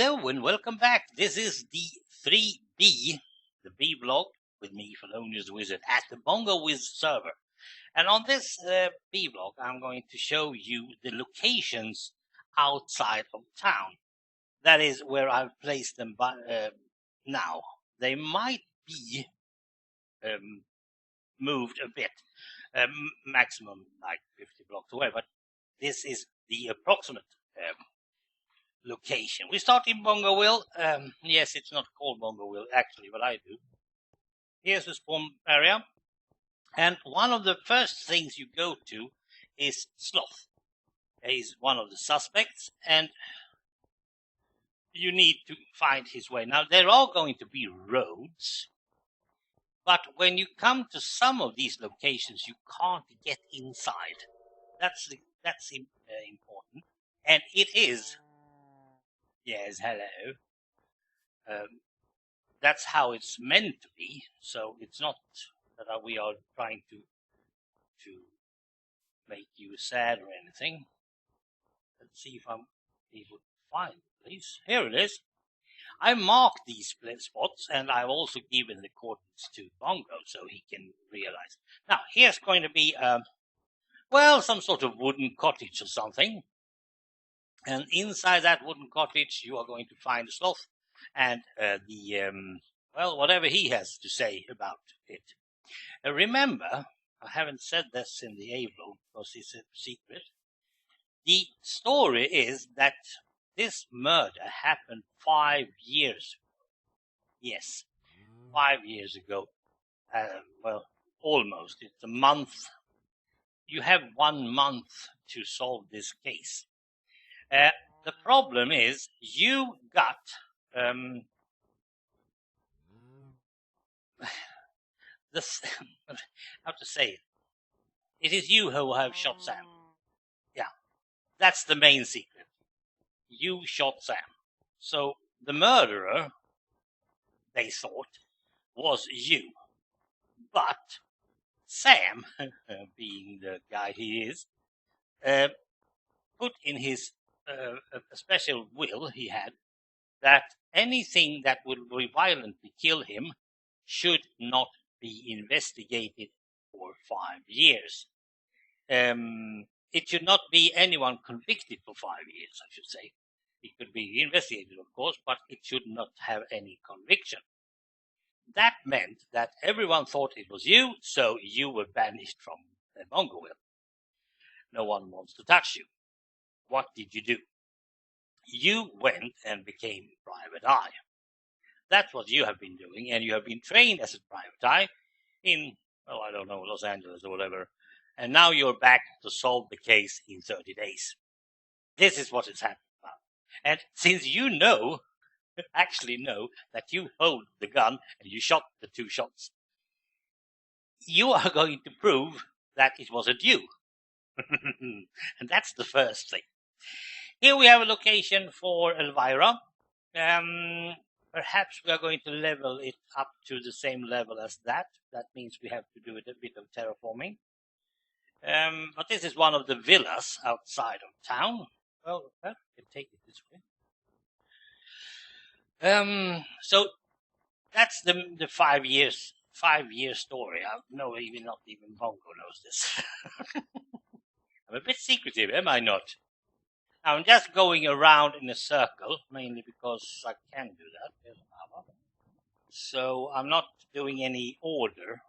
Hello and welcome back. This is the 3B, the B blog with me, Fellonius the Wizard, at the BongoWizz server. And on this B blog, I'm going to show you the locations outside of town. That is where I've placed them now. They might be moved a bit, maximum like 50 blocks away, but this is the approximate location. We start in BongoWizz. Yes, it's not called BongoWizz actually, but I do. Here's the spawn area. And one of the first things you go to is Sloth. He's one of the suspects, and you need to find his way. Now, there are going to be roads, but when you come to some of these locations, you can't get inside. That's important. And it is... Yes, hello. That's how it's meant to be. So it's not that we are trying to make you sad or anything. Let's see if I'm able to find the place. Here it is. I marked these spots, and I've also given the coordinates to Bongo so he can realize. Now, here's going to be, well, some sort of wooden cottage or something. And inside that wooden cottage, you are going to find a sloth and well, whatever he has to say about it. Remember, I haven't said this in the A-blog because it's a secret. The story is that this murder happened 5 years ago. Yes, 5 years ago. Well, almost. It's a month. You have 1 month to solve this case. The problem is you got this. How to say it? It is you who have shot Sam. Yeah, that's the main secret. You shot Sam. So the murderer, they thought, was you. But Sam, being the guy he is, put in his a special will he had that anything that would violently kill him should not be investigated for 5 years. It should not be anyone convicted for 5 years, I should say. It could be investigated, of course, but it should not have any conviction. That meant that everyone thought it was you, so you were banished from the BongoWizz. No one wants to touch you. What did you do? You went and became private eye. That's what you have been doing, and you have been trained as a private eye in, well, I don't know, Los Angeles or whatever, and now you're back to solve the case in 30 days. This is what is happening now. And since you actually know that you hold the gun and you shot the 2 shots, you are going to prove that it wasn't you. And that's the first thing. Here we have a location for Elvira. Perhaps we are going to level it up to the same level as that. That means we have to do a bit of terraforming. But this is one of the villas outside of town. Well, I can take it this way. So that's the 5 years 5 year story. Not even Bongo knows this. I'm a bit secretive, am I not? I'm just going around in a circle, mainly because I can do that. So I'm not doing any order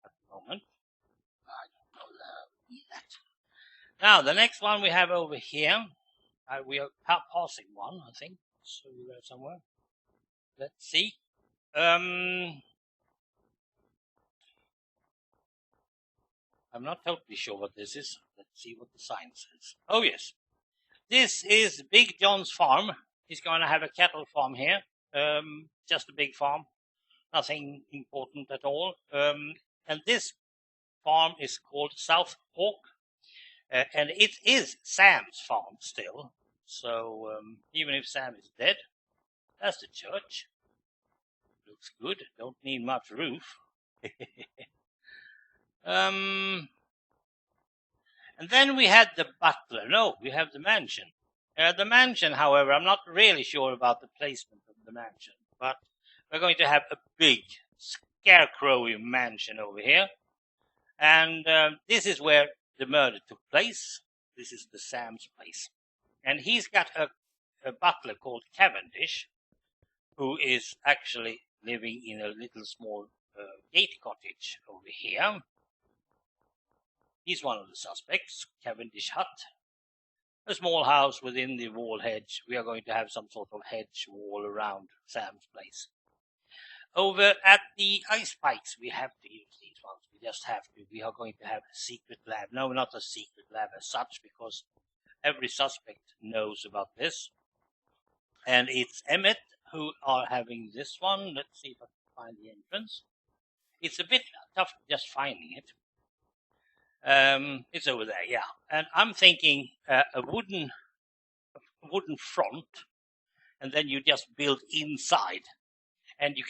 at the moment. I don't know that. Now, the next one we have over here. We are passing one, I think. So you there somewhere. Let's see. I'm not totally sure what this is. Let's see what the sign says. Oh, yes. This is Big John's farm. He's going to have a cattle farm here. Just a big farm. Nothing important at all. And this farm is called South Hawk. And it is Sam's farm still. So even if Sam is dead, that's the church. Looks good. Don't need much roof. And then we had the butler. No, we have the mansion. The mansion, however, I'm not really sure about the placement of the mansion, but we're going to have a big scarecrowy mansion over here. And this is where the murder took place. This is the Sam's place. And he's got a butler called Cavendish, who is actually living in a little small gate cottage over here. He's one of the suspects, Cavendish Hut. A small house within the wall hedge. We are going to have some sort of hedge wall around Sam's place. Over at the ice spikes, we have to use these ones. We just have to. We are going to have a secret lab. No, not a secret lab as such, because every suspect knows about this. And it's Emmett who are having this one. Let's see if I can find the entrance. It's a bit tough just finding it. It's over there, yeah. And I'm thinking a wooden front, and then you just build inside. And we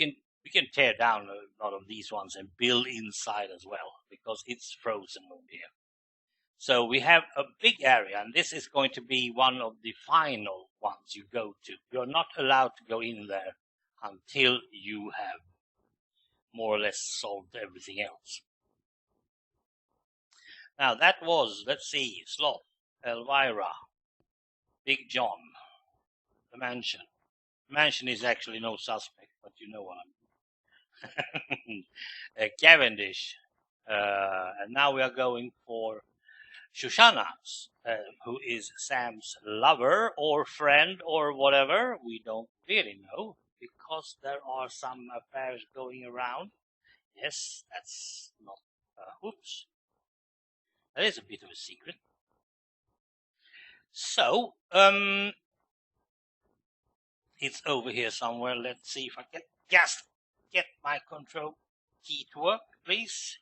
can tear down a lot of these ones and build inside as well, because it's frozen over here. So we have a big area, and this is going to be one of the final ones you go to. You're not allowed to go in there until you have more or less solved everything else. Now that was, let's see, Sloth, Elvira, Big John, the mansion. The mansion is actually no suspect, but you know what I mean. Cavendish. And now we are going for Shoshana, who is Sam's lover or friend or whatever. We don't really know, because there are some affairs going around. Yes, that's not... oops. That is a bit of a secret. So, it's over here somewhere. Let's see if I can just get my control key to work, please.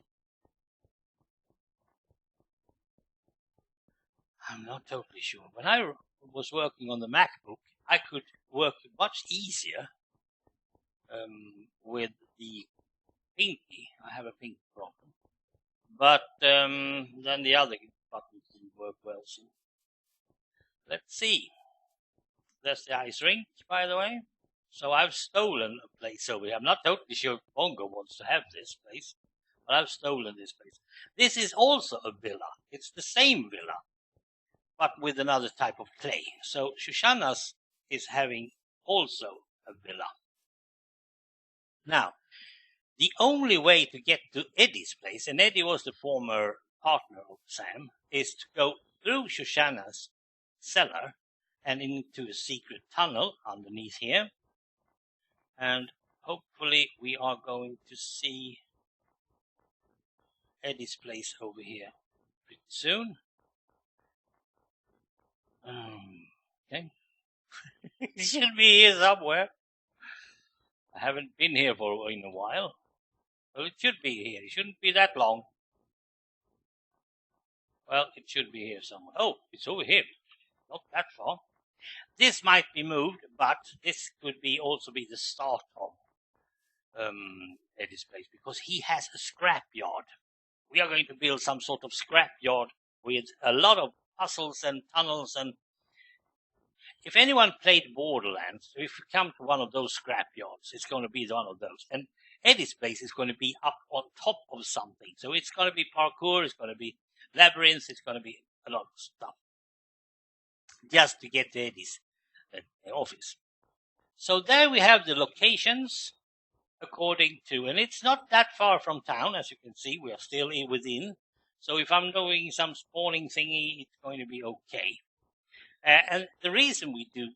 I'm not totally sure. When I was working on the MacBook, I could work much easier with the pinky. I have a pinky problem. But then the other buttons didn't work well. So let's see. There's the ice rink, by the way. So I've stolen a place over here. I'm not totally sure if Bongo wants to have this place, but I've stolen this place. This is also a villa. It's the same villa, but with another type of clay. So Shoshana's is having also a villa. Now, the only way to get to Eddie's place, and Eddie was the former partner of Sam, is to go through Shoshana's cellar and into a secret tunnel underneath here. And hopefully we are going to see Eddie's place over here pretty soon. Okay. It should be here somewhere. I haven't been here for in a while. Well, it should be here. It shouldn't be that long. Well, it should be here somewhere. Oh, it's over here. Not that far. This might be moved, but this could be also be the start of Eddie's place, because he has a scrap yard. We are going to build some sort of scrap yard with a lot of puzzles and tunnels. And if anyone played Borderlands, if you come to one of those scrap yards, it's going to be one of those. And Eddie's place is going to be up on top of something. So it's going to be parkour, it's going to be labyrinths, it's going to be a lot of stuff just to get to Eddie's office. So there we have the locations according to, and it's not that far from town, as you can see. We are still within. So if I'm doing some spawning thingy, it's going to be okay. And the reason we do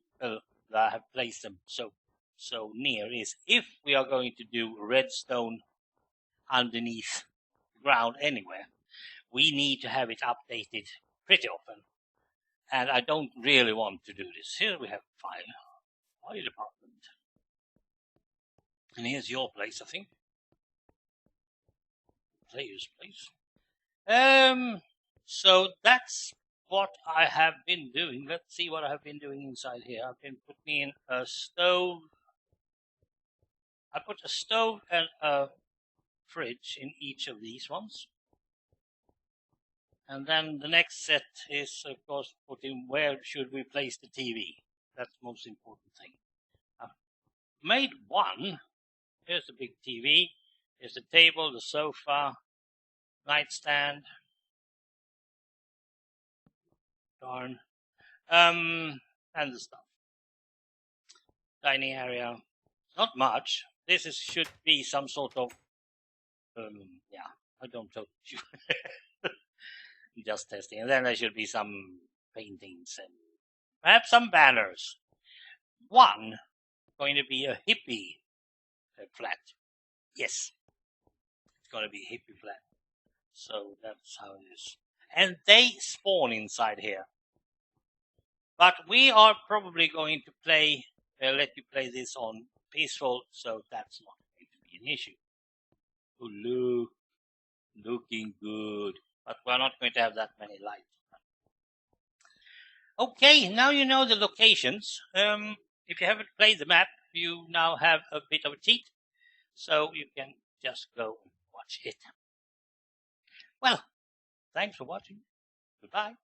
have placed them so near is if we are going to do redstone underneath the ground anywhere, we need to have it updated pretty often. And I don't really want to do this. Here we have fire department. And here's your place, I think. Player's place. So that's what I have been doing. Let's see what I have been doing inside here. I've been putting in a stove. I put a stove and a fridge in each of these ones. And then the next set is, of course, putting where should we place the TV. That's the most important thing. I've made one. Here's the big TV. Here's the table, the sofa, nightstand. Darn. And the stuff. Dining area. Not much. This should be some sort of, yeah, I don't know. Just testing. And then there should be some paintings and perhaps some banners. One going to be a hippie flat. Yes, it's going to be a hippie flat. So that's how it is. And they spawn inside here. But we are probably going to play, let you play this on peaceful, so that's not going to be an issue. Oh, looking good. But we're not going to have that many lights. Okay, now you know the locations. If you haven't played the map, you now have a bit of a cheat. So you can just go and watch it. Well, thanks for watching. Goodbye.